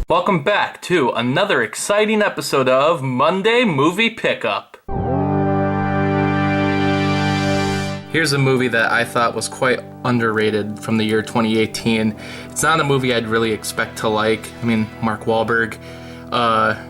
Welcome back to another exciting episode of Monday Movie Pickup. Here's a movie that I thought was quite underrated from the year 2018. It's not a movie I'd really expect to like. I mean, Mark Wahlberg,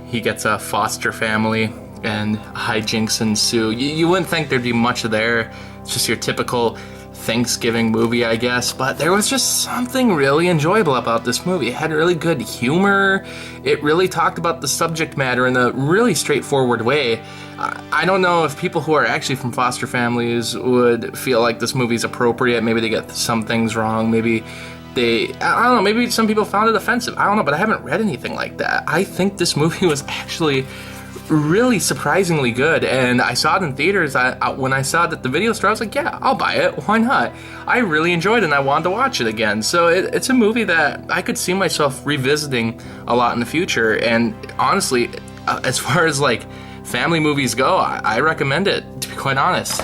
he gets a foster family and hijinks ensue. You wouldn't think there'd be much there. It's just your typical Thanksgiving movie, I guess, but there was just something really enjoyable about this movie. It had really good humor. It really talked about the subject matter in a really straightforward way. I don't know if people who are actually from foster families would feel like this movie's appropriate. Maybe they get some things wrong. Maybe I don't know, maybe some people found it offensive. I don't know, but I haven't read anything like that. I think this movie was actually really surprisingly good, and I saw it in theaters. When I saw that the video store, I was like, yeah, I'll buy it. Why not? I really enjoyed it, and I wanted to watch it again. So it's a movie that I could see myself revisiting a lot in the future, and honestly, as far as like family movies go, I recommend it, to be quite honest.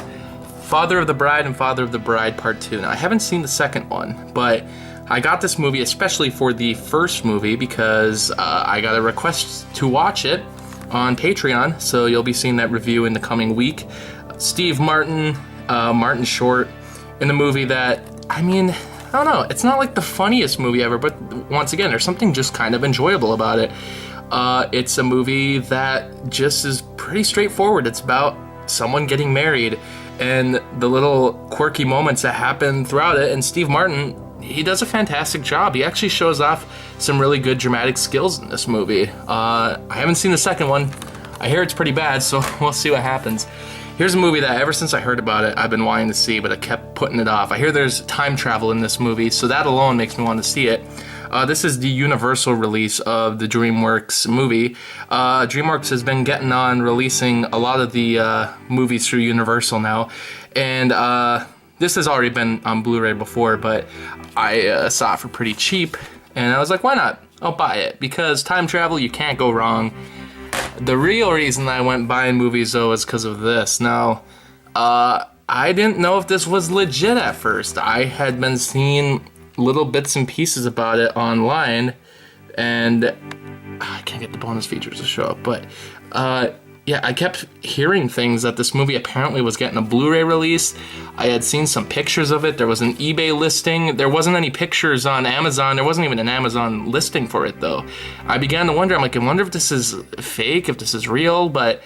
Father of the Bride and Father of the Bride Part 2. Now, I haven't seen the second one, but I got this movie especially for the first movie because I got a request to watch it on Patreon, so you'll be seeing that review in the coming week. Steve Martin, Martin Short, in the movie that, I mean, I don't know, it's not like the funniest movie ever, but once again, there's something just kind of enjoyable about it. It's a movie that just is pretty straightforward. It's about someone getting married and the little quirky moments that happen throughout it, and Steve Martin, he does a fantastic job. He actually shows off some really good dramatic skills in this movie. I haven't seen the second one. I hear it's pretty bad, so we'll see what happens. Here's a movie that ever since I heard about it, I've been wanting to see, but I kept putting it off. I hear there's time travel in this movie, so that alone makes me want to see it. This is the Universal release of the DreamWorks movie. DreamWorks has been getting on releasing a lot of the movies through Universal now, and this has already been on Blu-ray before, but I saw it for pretty cheap, and I was like, why not? I'll buy it, because time travel, you can't go wrong. The real reason I went buying movies, though, is because of this. Now, I didn't know if this was legit at first. I had been seeing little bits and pieces about it online, and I can't get the bonus features to show up, but yeah, I kept hearing things that this movie apparently was getting a Blu-ray release. I had seen some pictures of it. There was an eBay listing. There wasn't any pictures on Amazon. There wasn't even an Amazon listing for it, though. I began to wonder, I'm like, I wonder if this is fake, if this is real, but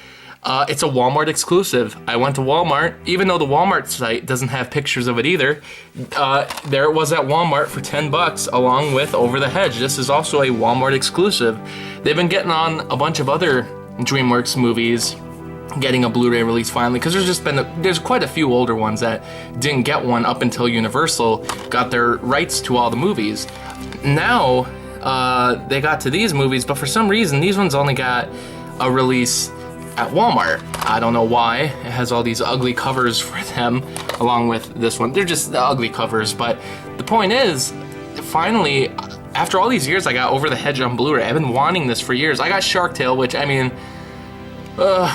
it's a Walmart exclusive. I went to Walmart, even though the Walmart site doesn't have pictures of it either. There it was at Walmart for $10 along with Over the Hedge. This is also a Walmart exclusive. They've been getting on a bunch of other DreamWorks movies getting a Blu-ray release finally, because there's quite a few older ones that didn't get one up until Universal got their rights to all the movies. Now they got to these movies, but for some reason these ones only got a release at Walmart. I don't know why. It has all these ugly covers for them along with this one. They're just the ugly covers, but the point is, finally, after all these years, I got Over the Hedge on Blu-ray. I've been wanting this for years. I got Shark Tale, which, I mean, I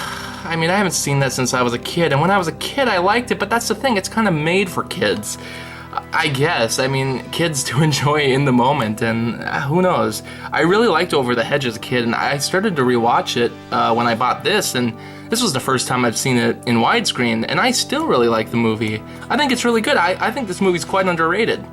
haven't seen that since I was a kid, and when I was a kid, I liked it, but that's the thing, it's kind of made for kids, I guess. I mean, kids to enjoy in the moment, and who knows. I really liked Over the Hedge as a kid, and I started to rewatch it when I bought this, and this was the first time I've seen it in widescreen, and I still really like the movie. I think it's really good. I think this movie's quite underrated.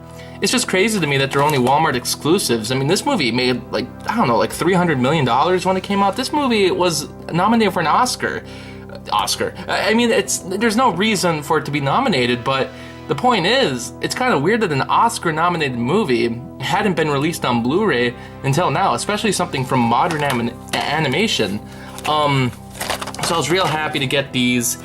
It's just crazy to me that they're only Walmart exclusives. I mean, this movie made, like, I don't know, like $300 million when it came out. This movie was nominated for an Oscar. I mean, there's no reason for it to be nominated, but the point is, it's kind of weird that an Oscar-nominated movie hadn't been released on Blu-ray until now, especially something from modern animation. So I was real happy to get these.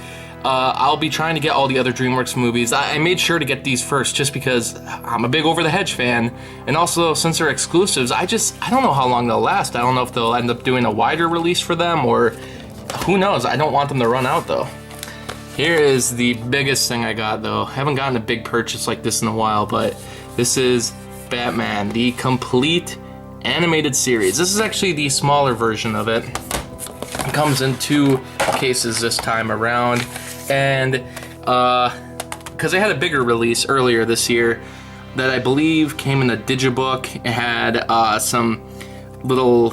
I'll be trying to get all the other DreamWorks movies. I made sure to get these first just because I'm a big Over the Hedge fan, and also since they're exclusives, I don't know how long they'll last. I don't know if they'll end up doing a wider release for them, or who knows. I don't want them to run out, though. Here is the biggest thing I got, though. I haven't gotten a big purchase like this in a while, but this is Batman, the complete animated series. This is actually the smaller version of it. It comes in 2 cases this time around, and because they had a bigger release earlier this year that I believe came in a digibook. It had some little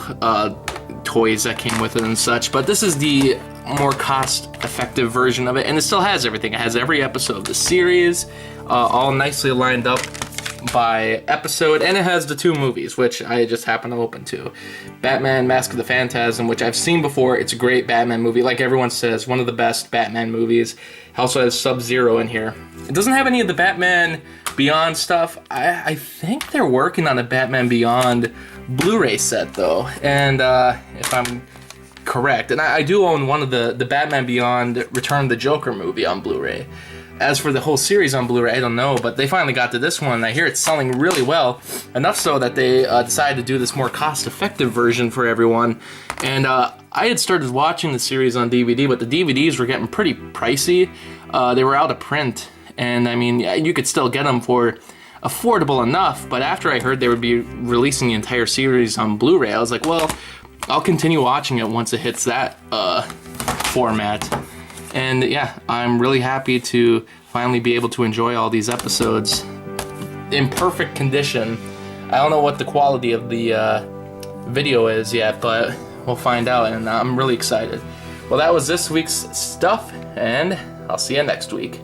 toys that came with it and such, but this is the more cost-effective version of it, and it still has everything. It has every episode of the series, all nicely lined up by episode, and it has the 2 movies, which I just happen to open to. Batman Mask of the Phantasm, which I've seen before. It's a great Batman movie, like everyone says, one of the best Batman movies. It also has Sub-Zero in here. It doesn't have any of the Batman Beyond stuff. I think they're working on a Batman Beyond Blu-ray set, though, and if I'm correct, and I do own one of the Batman Beyond Return of the Joker movie on Blu-ray. As for the whole series on Blu-ray, I don't know, but they finally got to this one, and I hear it's selling really well, enough so that they decided to do this more cost-effective version for everyone. And I had started watching the series on DVD, but the DVDs were getting pretty pricey. They were out of print, and I mean, you could still get them for affordable enough, but after I heard they would be releasing the entire series on Blu-ray, I was like, well, I'll continue watching it once it hits that format. And yeah, I'm really happy to finally be able to enjoy all these episodes in perfect condition. I don't know what the quality of the video is yet, but we'll find out, and I'm really excited. Well, that was this week's stuff, and I'll see you next week.